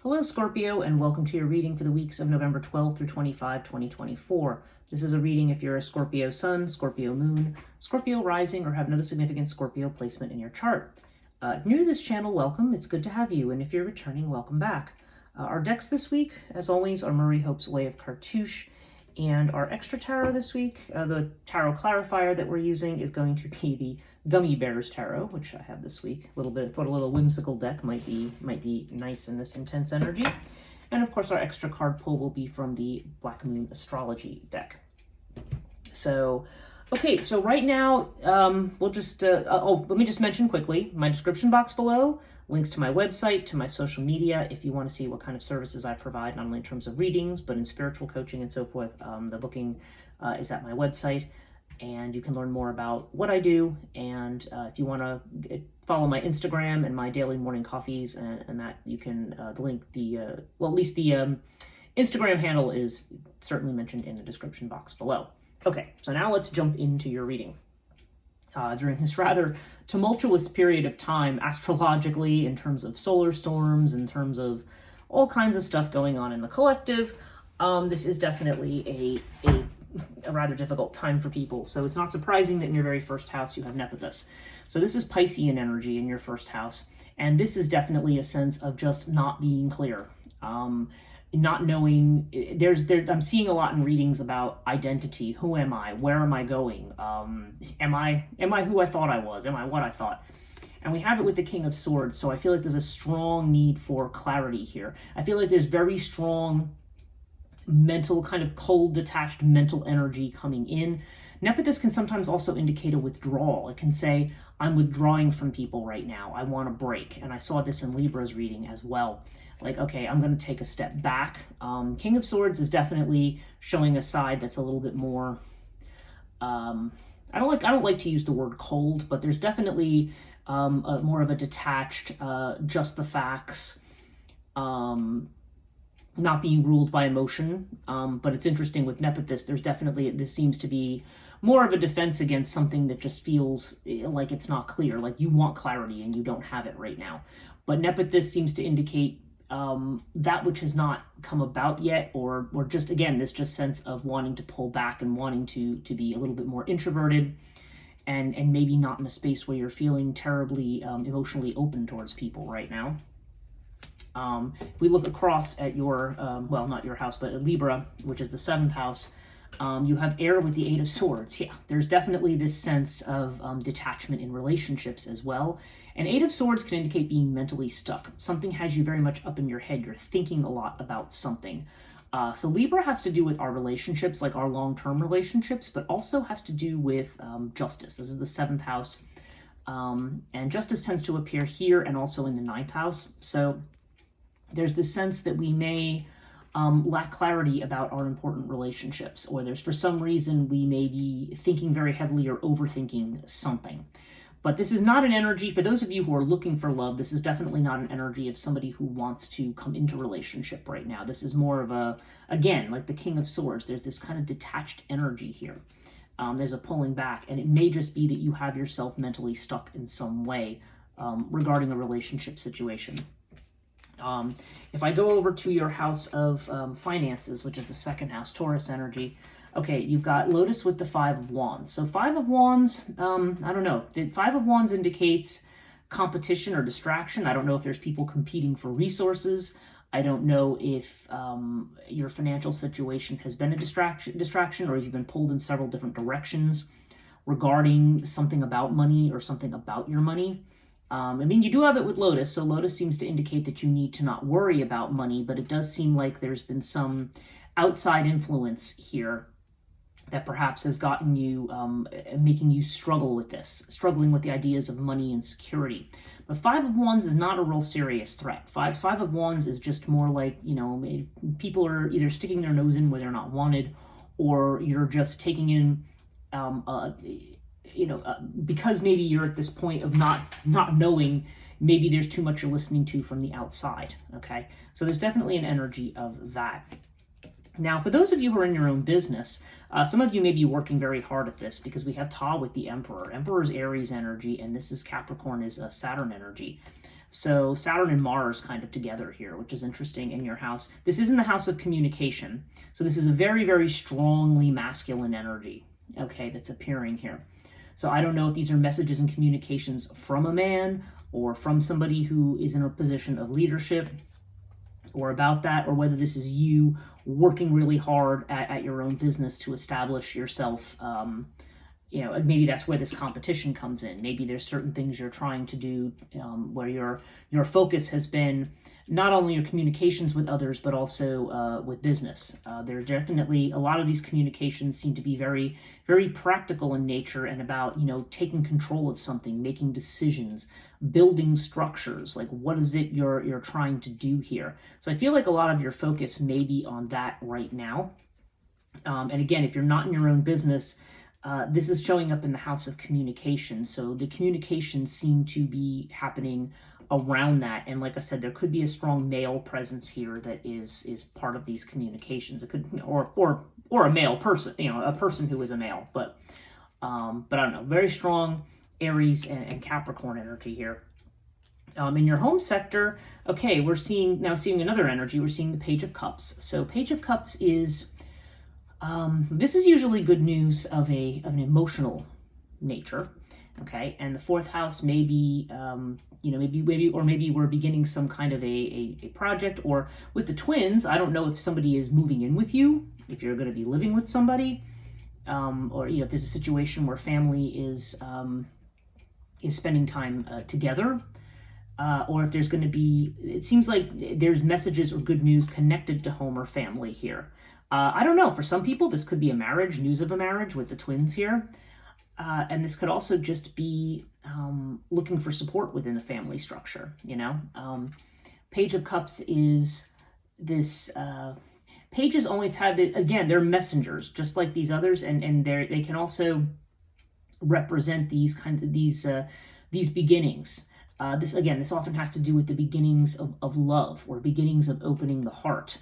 Hello, Scorpio, and welcome to your reading for the weeks of November 12th through 25, 2024. This is a reading if you're a Scorpio Sun, Scorpio Moon, Scorpio Rising, or have another significant Scorpio placement in your chart. If you're new to this channel, welcome. It's good to have you, and if you're returning, welcome back. Our decks this week, as always, are Marie Hope's Way of Cartouche, and our extra tarot this week, the tarot clarifier that we're using is going to be the Gummy Bears Tarot, which I have this week. Thought a little whimsical deck might be nice in this intense energy. And of course, our extra card pull will be from the Black Moon Astrology deck. So, okay, so right now, we'll just, let me just mention quickly, my description box below, links to my website, to my social media, if you want to see what kind of services I provide, not only in terms of readings, but in spiritual coaching and so forth. The booking is at my website, and you can learn more about what I do. And if you want to follow my Instagram and my daily morning coffees and that, you can, at least the Instagram handle is certainly mentioned in the description box below. Okay, so now let's jump into your reading. During this rather tumultuous period of time, astrologically, in terms of solar storms, in terms of all kinds of stuff going on in the collective, this is definitely a rather difficult time for people. So it's not surprising that in your very first house you have Nephthys. So this is Piscean energy in your first house, and this is definitely a sense of just not being clear. Not knowing, I'm seeing a lot in readings about identity. Who am I? Where am I going? Am I who I thought I was? Am I what I thought? And we have it with the King of Swords, so I feel like there's a strong need for clarity here. I feel like there's very strong mental, kind of cold, detached mental energy coming in. Nephthys can sometimes also indicate a withdrawal. It can say, I'm withdrawing from people right now. I want a break. And I saw this in Libra's reading as well. Like, okay, I'm going to take a step back. King of Swords is definitely showing a side that's a little bit more, I don't like to use the word cold, but there's definitely more of a detached, just the facts, not being ruled by emotion. But it's interesting with Nephthys, this seems to be more of a defense against something that just feels like it's not clear, like you want clarity and you don't have it right now. But Nephthys seems to indicate that which has not come about yet, or just, again, this just sense of wanting to pull back and wanting to be a little bit more introverted and maybe not in a space where you're feeling terribly emotionally open towards people right now. If we look across at your, well, not your house, but at Libra, which is the 7th house, you have air with the 8 of Swords. Yeah, there's definitely this sense of detachment in relationships as well. And 8 of Swords can indicate being mentally stuck. Something has you very much up in your head. You're thinking a lot about something. So Libra has to do with our relationships, like our long-term relationships, but also has to do with justice. This is the 7th house. And justice tends to appear here and also in the 9th house. So there's this sense that we may lack clarity about our important relationships, or there's, for some reason, we may be thinking very heavily or overthinking something. But this is not an energy, for those of you who are looking for love, this is definitely not an energy of somebody who wants to come into relationship right now. This is more of a, again, like the King of Swords, there's this kind of detached energy here. There's a pulling back, and it may just be that you have yourself mentally stuck in some way regarding a relationship situation. If I go over to your house of finances, which is the 2nd house, Taurus energy, okay, you've got Lotus with the 5 of Wands. So 5 of Wands, I don't know. The 5 of Wands indicates competition or distraction. I don't know if there's people competing for resources. I don't know if your financial situation has been a distraction, or if you've been pulled in several different directions regarding something about money or something about your money. I mean, you do have it with Lotus, so Lotus seems to indicate that you need to not worry about money, but it does seem like there's been some outside influence here that perhaps has gotten you, making you struggle with this, struggling with the ideas of money and security. But 5 of Wands is not a real serious threat. Five of Wands is just more like, you know, people are either sticking their nose in where they're not wanted, or you're just taking in, because maybe you're at this point of not knowing, maybe there's too much you're listening to from the outside, okay? So there's definitely an energy of that. Now, for those of you who are in your own business, some of you may be working very hard at this because we have Ta with the Emperor. Emperor's Aries energy, and this is Capricorn is Saturn energy. So Saturn and Mars kind of together here, which is interesting in your house. This is in the house of communication. So this is a very, very strongly masculine energy, okay, that's appearing here. So I don't know if these are messages and communications from a man or from somebody who is in a position of leadership or about that, or whether this is you working really hard at your own business to establish yourself. Maybe that's where this competition comes in. Maybe there's certain things you're trying to do where your focus has been not only your communications with others, but also with business. There are definitely a lot of these communications seem to be very, very practical in nature and about, taking control of something, making decisions, building structures. Like, what is it you're trying to do here? So I feel like a lot of your focus may be on that right now. And again, if you're not in your own business, this is showing up in the house of communication. So the communications seem to be happening around that. And like I said, there could be a strong male presence here that is part of these communications. It could, or a male person, a person who is a male, but I don't know, very strong Aries and Capricorn energy here. In your home sector, okay, we're seeing another energy. We're seeing the Page of Cups. So Page of Cups is, this is usually good news of an emotional nature, okay? And the fourth house may be, maybe we're beginning some kind of a project, or with the twins, I don't know if somebody is moving in with you, if you're going to be living with somebody, or if there's a situation where family is spending time together, or if there's going to be, it seems like there's messages or good news connected to home or family here. I don't know. For some people, this could be a marriage, news of a marriage with the twins here. And this could also just be looking for support within the family structure, Page of Cups is this... pages always have, again, they're messengers, just like these others, and they can also represent these beginnings. This often has to do with the beginnings of love, or beginnings of opening the heart.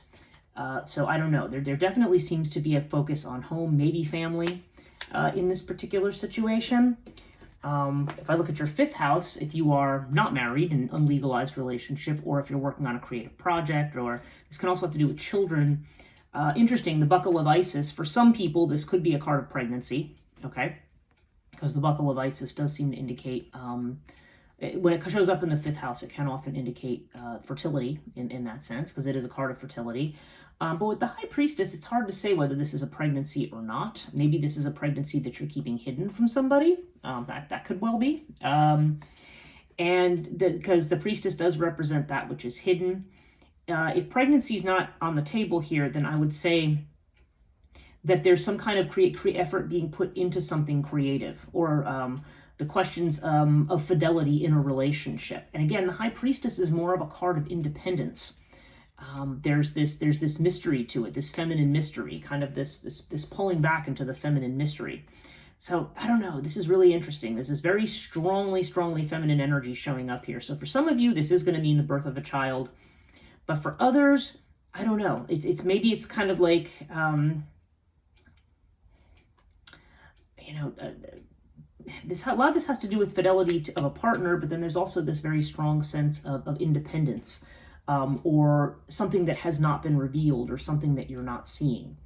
So I don't know. There definitely seems to be a focus on home, maybe family, in this particular situation. If I look at your fifth house, if you are not married in an unlegalized relationship, or if you're working on a creative project, or this can also have to do with children. Interesting, the Buckle of Isis. For some people, this could be a card of pregnancy, okay? Because the Buckle of Isis does seem to indicate, when it shows up in the fifth house, it can often indicate fertility in that sense, because it is a card of fertility. But with the High Priestess, it's hard to say whether this is a pregnancy or not. Maybe this is a pregnancy that you're keeping hidden from somebody. That could well be. Because the Priestess does represent that which is hidden. If pregnancy is not on the table here, then I would say that there's some kind of effort being put into something creative, or the questions of fidelity in a relationship. And again, the High Priestess is more of a card of independence. There's this mystery to it, this feminine mystery, kind of this pulling back into the feminine mystery. So I don't know, this is really interesting. This is very strongly feminine energy showing up here. So for some of you, this is going to mean the birth of a child, but for others, I don't know. It's maybe it's kind of like a lot of this has to do with fidelity of a partner, but then there's also this very strong sense of independence. Or something that has not been revealed, or something that you're not seeing.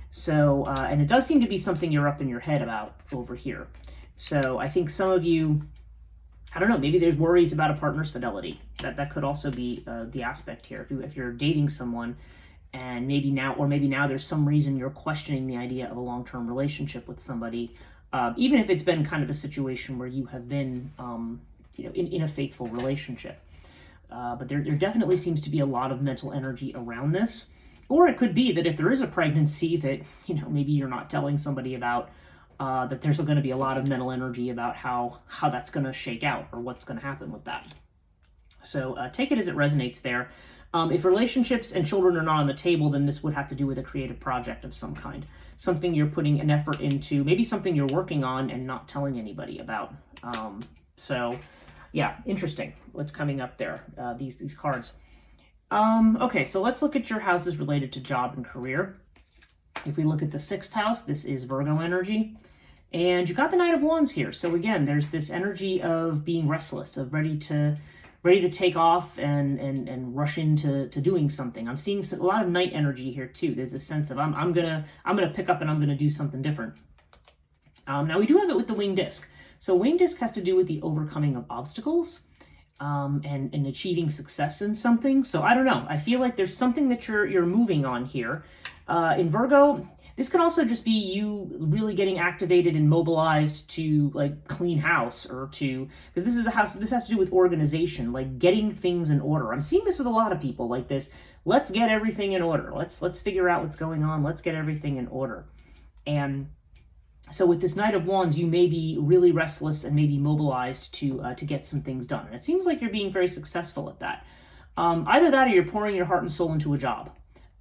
So, and it does seem to be something you're up in your head about over here. So I think some of you, I don't know, maybe there's worries about a partner's fidelity. That could also be the aspect here. If you're dating someone, and maybe now there's some reason you're questioning the idea of a long-term relationship with somebody, even if it's been kind of a situation where you have been, in a faithful relationship. But there definitely seems to be a lot of mental energy around this. Or it could be that if there is a pregnancy that, maybe you're not telling somebody about, that there's going to be a lot of mental energy about how that's going to shake out, or what's going to happen with that. So take it as it resonates there. If relationships and children are not on the table, then this would have to do with a creative project of some kind. Something you're putting an effort into, maybe something you're working on and not telling anybody about. Yeah, interesting what's coming up there, these cards. Okay, so let's look at your houses related to job and career. If we look at the sixth house, this is Virgo energy. And you got the Knight of Wands here. So again, there's this energy of being restless, of ready to ready to take off and rush into doing something. I'm seeing a lot of night energy here too. There's a sense of I'm gonna pick up and I'm gonna do something different. Now we do have it with the winged disc. So winged disc has to do with the overcoming of obstacles. And achieving success in something. So I don't know. I feel like there's something that you're moving on here. In Virgo, this could also just be you really getting activated and mobilized to like clean house or to, because this is a house, this has to do with organization, like getting things in order. I'm seeing this with a lot of people like this. Let's get everything in order. Let's figure out what's going on. Let's get everything in order. And so with this Knight of Wands, you may be really restless and maybe mobilized to get some things done. And it seems like you're being very successful at that. Either that or you're pouring your heart and soul into a job,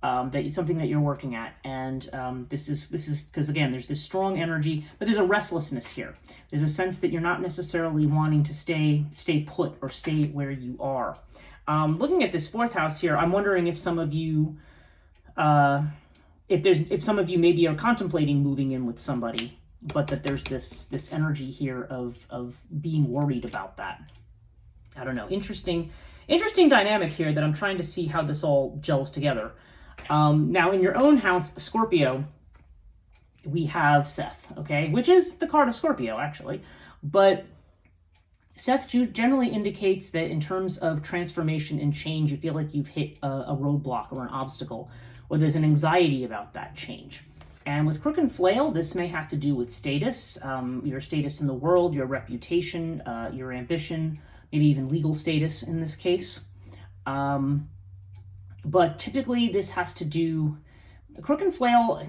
something that you're working at. And this is because, again, there's this strong energy, but there's a restlessness here. There's a sense that you're not necessarily wanting to stay put or stay where you are. Looking at this fourth house here, I'm wondering if some of you... if some of you maybe are contemplating moving in with somebody, but that there's this energy here of being worried about that. I don't know. Interesting dynamic here that I'm trying to see how this all gels together. Now in your own house, Scorpio, we have Seth, okay, which is the card of Scorpio actually, but Seth generally indicates that in terms of transformation and change, you feel like you've hit a roadblock or an obstacle, or there's an anxiety about that change. And with Crook and Flail, this may have to do with status, your status in the world, your reputation, your ambition, maybe even legal status in this case. But typically this has to do, Crook and Flail,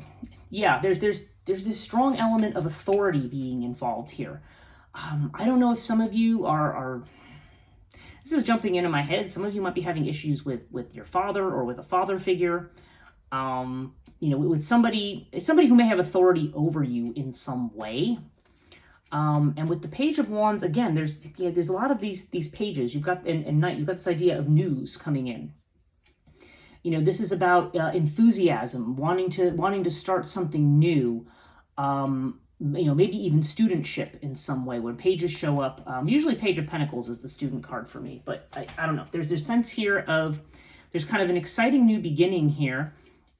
yeah, there's this strong element of authority being involved here. I don't know if some of you are this is jumping into my head, some of you might be having issues with your father or with a father figure. With somebody who may have authority over you in some way. And with the Page of Wands, again, there's a lot of these pages. You've got and Knight, you've got this idea of news coming in. This is about enthusiasm, wanting to start something new. Maybe even studentship in some way. When pages show up, usually Page of Pentacles is the student card for me, but I don't know. There's a sense here of there's kind of an exciting new beginning here.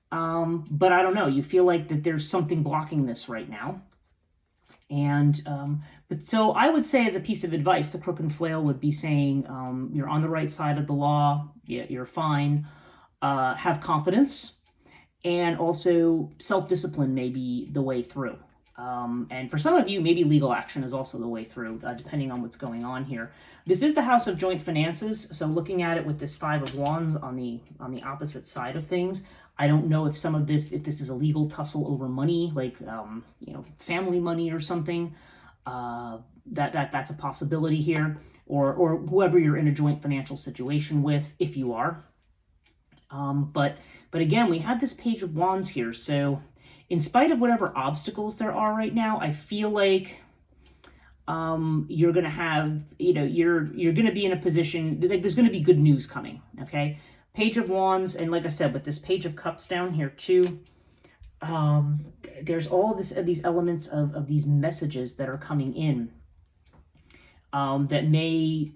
But I don't know, you feel like that there's something blocking this right now. And, but so I would say as a piece of advice, the Crook and Flail would be saying, you're on the right side of the law, you're fine, have confidence, and also self-discipline may be the way through. And for some of you, maybe legal action is also the way through, depending on what's going on here. This is the house of joint finances, so looking at it with this Five of Wands on the opposite side of things, I don't know if if this is a legal tussle over money, like family money or something. That's a possibility here, or whoever you're in a joint financial situation with, if you are. But again, we had this Page of Wands here, so in spite of whatever obstacles there are right now, I feel like you're gonna have, you're gonna be in a position like there's gonna be good news coming. Okay, Page of Wands, and like I said, with this Page of Cups down here too, there's all these elements of these messages that are coming in that may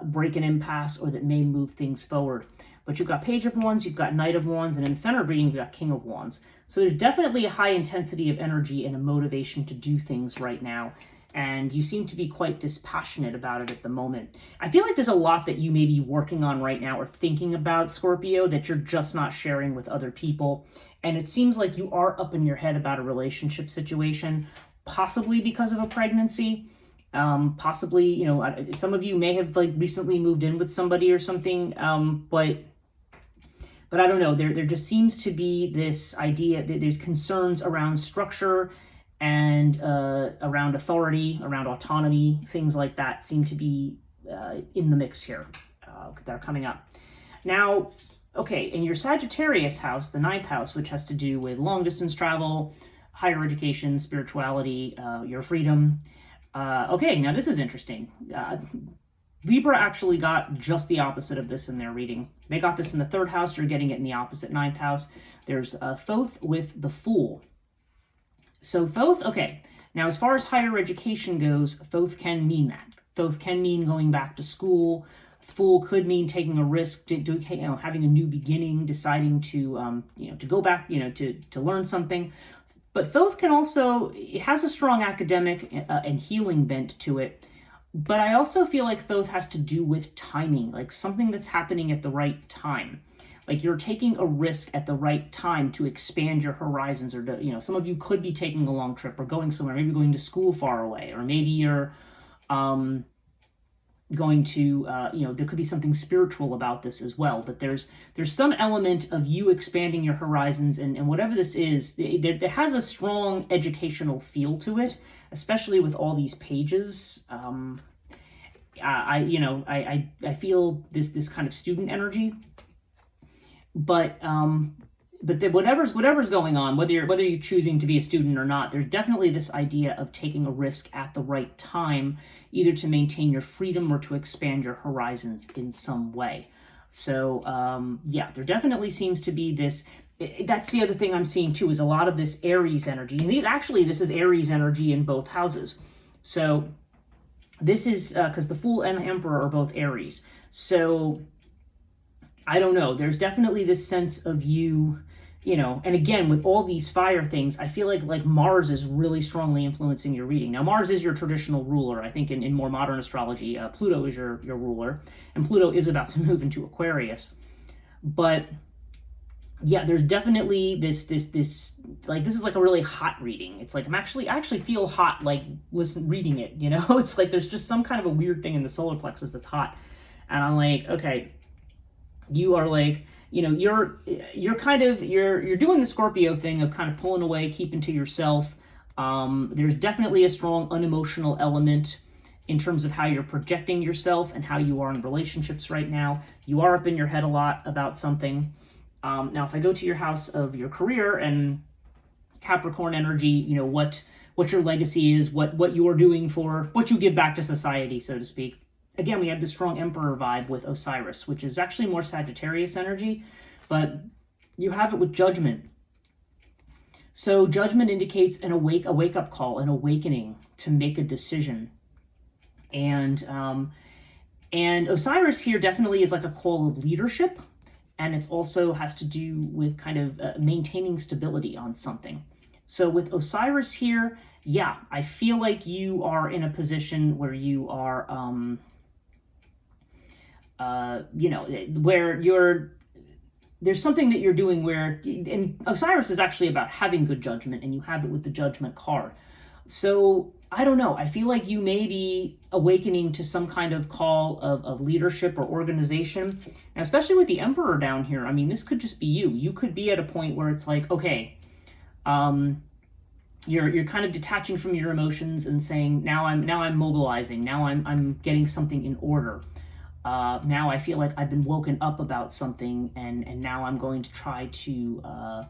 break an impasse or that may move things forward. But you've got Page of Wands, you've got Knight of Wands, and in the center of reading, you've got King of Wands. So there's definitely a high intensity of energy and a motivation to do things right now. And you seem to be quite dispassionate about it at the moment. I feel like there's a lot that you may be working on right now or thinking about, Scorpio, that you're just not sharing with other people. And it seems like you are up in your head about a relationship situation, possibly because of a pregnancy. Possibly, some of you may have recently moved in with somebody or something, but I don't know, there just seems to be this idea that there's concerns around structure and around authority, around autonomy, things like that seem to be in the mix here that are coming up. Now, okay, in your Sagittarius house, the 9th house, which has to do with long distance travel, higher education, spirituality, your freedom. Okay, now this is interesting. Libra actually got just the opposite of this in their reading. They got this in the 3rd house. You're getting it in the opposite 9th house. There's Thoth with the Fool. So Thoth, okay. Now as far as higher education goes, Thoth can mean that. Thoth can mean going back to school. Fool could mean taking a risk, having a new beginning, deciding to to go back, to learn something. But Thoth can also, it has a strong academic and healing bent to it. But I also feel like Thoth has to do with timing, like something that's happening at the right time. Like you're taking a risk at the right time to expand your horizons, or to, some of you could be taking a long trip or going somewhere, maybe going to school far away, or maybe you're going to, there could be something spiritual about this as well. But there's some element of you expanding your horizons, and whatever this is, it has a strong educational feel to it, especially with all these pages. I feel this kind of student energy, but whatever's going on, whether you're choosing to be a student or not, there's definitely this idea of taking a risk at the right time, either to maintain your freedom or to expand your horizons in some way. So there definitely seems to be this. That's the other thing I'm seeing too, is a lot of this Aries energy, and this is Aries energy in both houses. So this is because the Fool and the Emperor are both Aries. So I don't know. There's definitely this sense of you, and again, with all these fire things, I feel like Mars is really strongly influencing your reading. Now, Mars is your traditional ruler. I think in more modern astrology, Pluto is your ruler, and Pluto is about to move into Aquarius. But yeah, there's definitely this like, this is like a really hot reading. It's like I actually feel hot, like reading it, It's like there's just some kind of a weird thing in the solar plexus that's hot. And I'm like, okay, you are like, you're doing the Scorpio thing of kind of pulling away, keeping to yourself. There's definitely a strong unemotional element in terms of how you're projecting yourself and how you are in relationships right now. You are up in your head a lot about something. Now, if I go to your house of your career and Capricorn energy, what your legacy is, what you're doing for, what you give back to society, so to speak. Again, we have the strong Emperor vibe with Osiris, which is actually more Sagittarius energy, but you have it with Judgment. So Judgment indicates a wake-up call, an awakening to make a decision. And Osiris here definitely is like a call of leadership, and it also has to do with kind of maintaining stability on something. So with Osiris here, yeah, I feel like you are in a position where you are, where there's something that you're doing where, and Osiris is actually about having good judgment, and you have it with the Judgment card. So I don't know. I feel like you may be awakening to some kind of call of leadership or organization, and especially with the Emperor down here. I mean, this could just be you. You could be at a point where it's like, okay, you're kind of detaching from your emotions and saying, now I'm mobilizing. Now I'm getting something in order. Now I feel like I've been woken up about something, and now I'm going to try to.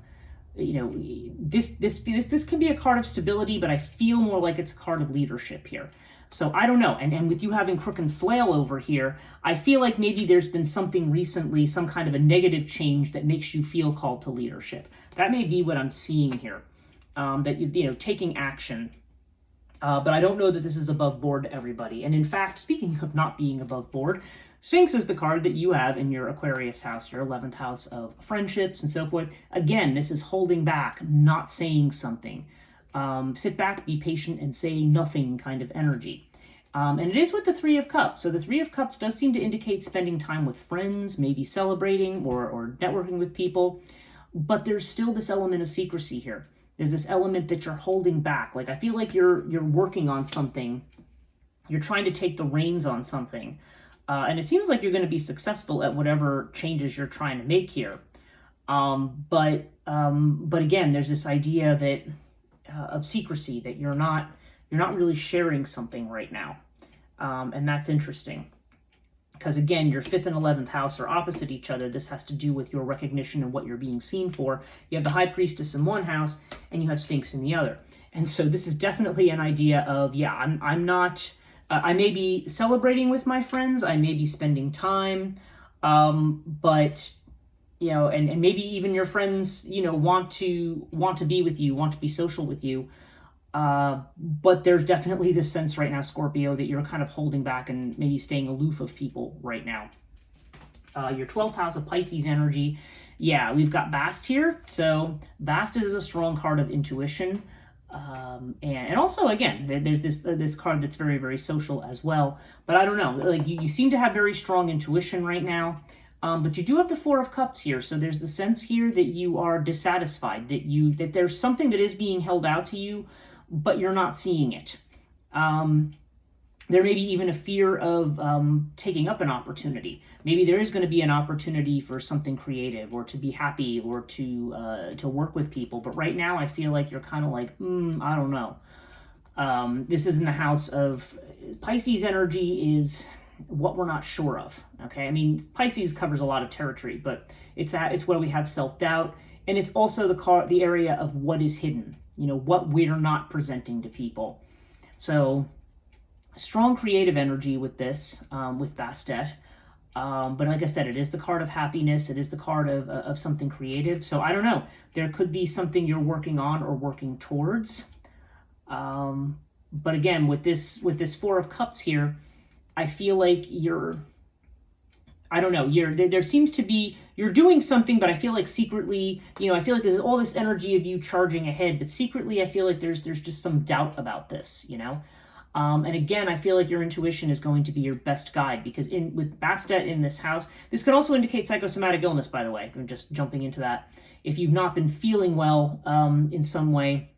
This can be a card of stability, but I feel more like it's a card of leadership here. So I don't know. And with you having Crook and Flail over here, I feel like maybe there's been something recently, some kind of a negative change that makes you feel called to leadership. That may be what I'm seeing here. That taking action. But I don't know that this is above board to everybody. And in fact, speaking of not being above board, Sphinx is the card that you have in your Aquarius house, your 11th house of friendships and so forth. Again, this is holding back, not saying something. Sit back, be patient, and say nothing kind of energy. And it is with the Three of Cups. So the Three of Cups does seem to indicate spending time with friends, maybe celebrating or networking with people. But there's still this element of secrecy here. There's this element that you're holding back. Like, I feel like you're working on something. You're trying to take the reins on something. And it seems like you're going to be successful at whatever changes you're trying to make here. But again, there's this idea that of secrecy, that you're not really sharing something right now. And that's interesting. Because again, your 5th and 11th house are opposite each other. This has to do with your recognition and what you're being seen for. You have the High Priestess in one house, and you have Sphinx in the other. And so this is definitely an idea of, I'm not, I may be celebrating with my friends, I may be spending time, but, and maybe even your friends, want to be with you, want to be social with you. But there's definitely this sense right now, Scorpio, that you're kind of holding back and maybe staying aloof of people right now. Your 12th house of Pisces energy. Yeah, we've got Bast here. So Bast is a strong card of intuition. And also, again, there's this card that's very, very social as well. But I don't know. Like you seem to have very strong intuition right now. But you do have the Four of Cups here. So there's the sense here that you are dissatisfied, that there's something that is being held out to you, but you're not seeing it. There may be even a fear of taking up an opportunity. Maybe there is going to be an opportunity for something creative or to be happy or to work with people. But right now I feel like you're kind of like, I don't know. This is in the house of Pisces energy is what we're not sure of. Okay. I mean, Pisces covers a lot of territory, but it's where we have self-doubt. And it's also the area of what is hidden, what we're not presenting to people. So strong creative energy with this, with Bastet. But like I said, it is the card of happiness. It is the card of something creative. So I don't know. There could be something you're working on or working towards. But again, with this Four of Cups here, I feel like I don't know, there seems to be, you're doing something, but I feel like secretly, I feel like there's all this energy of you charging ahead, but secretly I feel like there's just some doubt about this, And again, I feel like your intuition is going to be your best guide, because with Bastet in this house, this could also indicate psychosomatic illness, by the way. I'm just jumping into that. If you've not been feeling well in some way,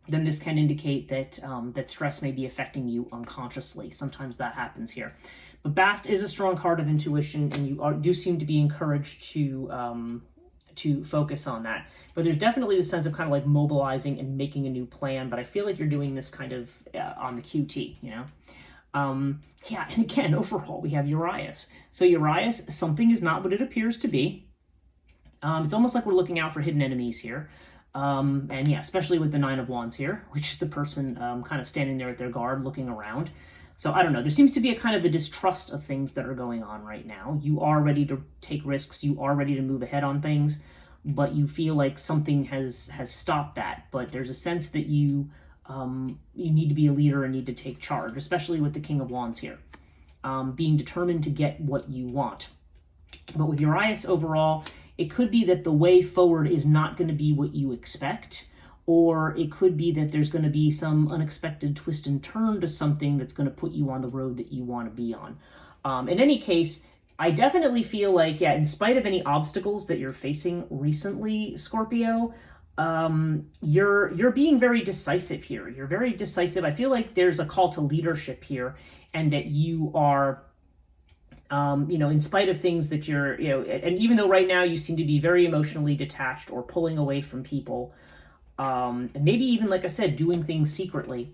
then this can indicate that that stress may be affecting you unconsciously. Sometimes that happens here. But Bast is a strong card of intuition, and you do seem to be encouraged to focus on that. But there's definitely the sense of kind of like mobilizing and making a new plan. But I feel like you're doing this kind of on the QT, Yeah, and again, overall, we have Urias. So Urias, something is not what it appears to be. It's almost like we're looking out for hidden enemies here. And yeah, especially with the Nine of Wands here, which is the person kind of standing there at their guard looking around. So I don't know. There seems to be a kind of a distrust of things that are going on right now. You are ready to take risks. You are ready to move ahead on things, but you feel like something has stopped that. But there's a sense that you need to be a leader and need to take charge, especially with the King of Wands here, being determined to get what you want. But with Urias overall, it could be that the way forward is not going to be what you expect, or it could be that there's going to be some unexpected twist and turn to something that's going to put you on the road that you want to be on. In any case, I definitely feel like, in spite of any obstacles that you're facing recently, Scorpio, you're being very decisive here. You're very decisive. I feel like there's a call to leadership here, and that you are, in spite of things that you're, and even though right now you seem to be very emotionally detached or pulling away from people, and maybe even, like I said, doing things secretly,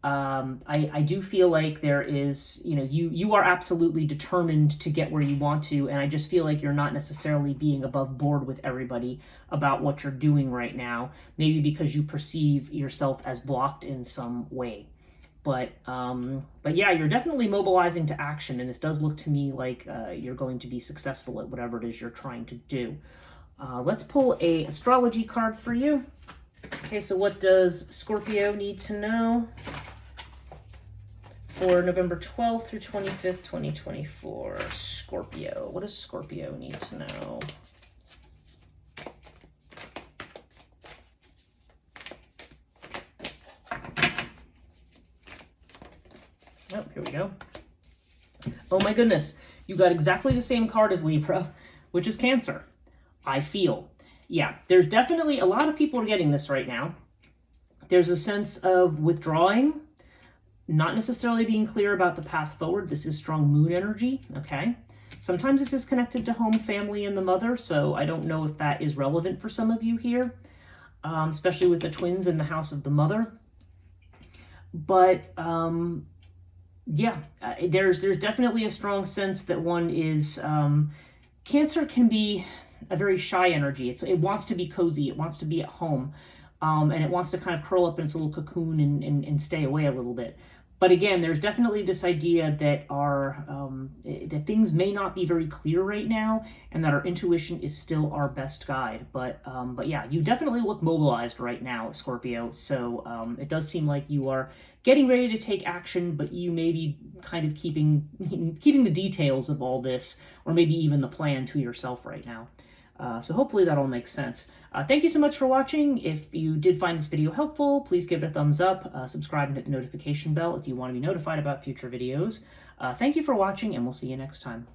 I do feel like there is, you are absolutely determined to get where you want to, and I just feel like you're not necessarily being above board with everybody about what you're doing right now, maybe because you perceive yourself as blocked in some way. But yeah, you're definitely mobilizing to action, and this does look to me like you're going to be successful at whatever it is you're trying to do. Let's pull a astrology card for you. Okay, so what does Scorpio need to know for November 12th through 25th, 2024? Scorpio. What does Scorpio need to know? Oh, here we go. Oh my goodness. You got exactly the same card as Libra, which is Cancer. I feel. Yeah, there's definitely a lot of people are getting this right now. There's a sense of withdrawing, not necessarily being clear about the path forward. This is strong moon energy, okay? Sometimes this is connected to home, family, and the mother, so I don't know if that is relevant for some of you here, especially with the twins in the house of the mother. But yeah, there's definitely a strong sense that one is, Cancer can be a very shy energy. It wants to be cozy. It wants to be at home. And it wants to kind of curl up in its little cocoon and stay away a little bit. But again, there's definitely this idea that that things may not be very clear right now, and that our intuition is still our best guide. But yeah, you definitely look mobilized right now, Scorpio. So it does seem like you are getting ready to take action, but you may be kind of keeping the details of all this, or maybe even the plan, to yourself right now. So hopefully that all makes sense. Thank you so much for watching. If you did find this video helpful, please give it a thumbs up, subscribe and hit the notification bell if you want to be notified about future videos. Thank you for watching, and we'll see you next time.